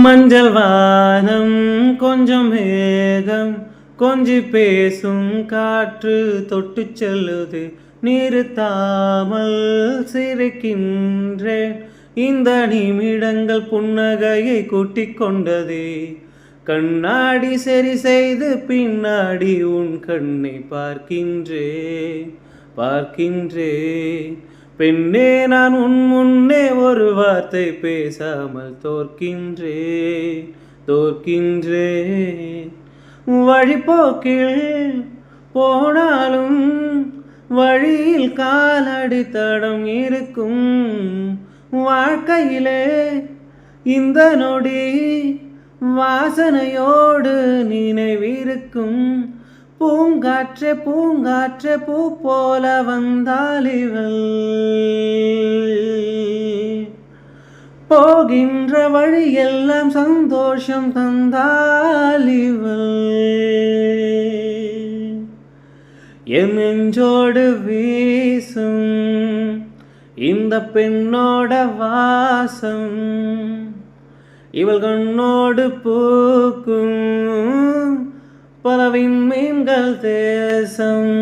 மஞ்சள் வானம் கொஞ்சம் மேகம் கொஞ்சி பேசும் காற்று தொட்டு செல்லுது நிறுத்தாமல் சிரிக்கின்றேன். இந்த நிமிடங்கள் புன்னகையை கூட்டிக் கொண்டதே. கண்ணாடி சரி செய்து பின்னாடி உன் கண்ணை பார்க்கின்றேன். பெண்ணே, நான் உன் முன்னே ஒரு வார்த்தை பேசாமல் தோற்கின்றேன். வழிபோக்கில் போனாலும் வழியில் காலடி தடம் இருக்கும். வாழ்க்கையிலே இந்த நொடி வாசனையோடு நினைவிருக்கும். பூங்காற்றே பூ போல வந்தாள் இவள், போகின்ற வழியெல்லாம் சந்தோஷம் தந்தாள் இவள். என் நெஞ்சோடு வீசும் இந்த பெண்ணோட வாசம், இவள் கண்ணோடு பூக்கும் பல விண்மீன்கள் தேசம்.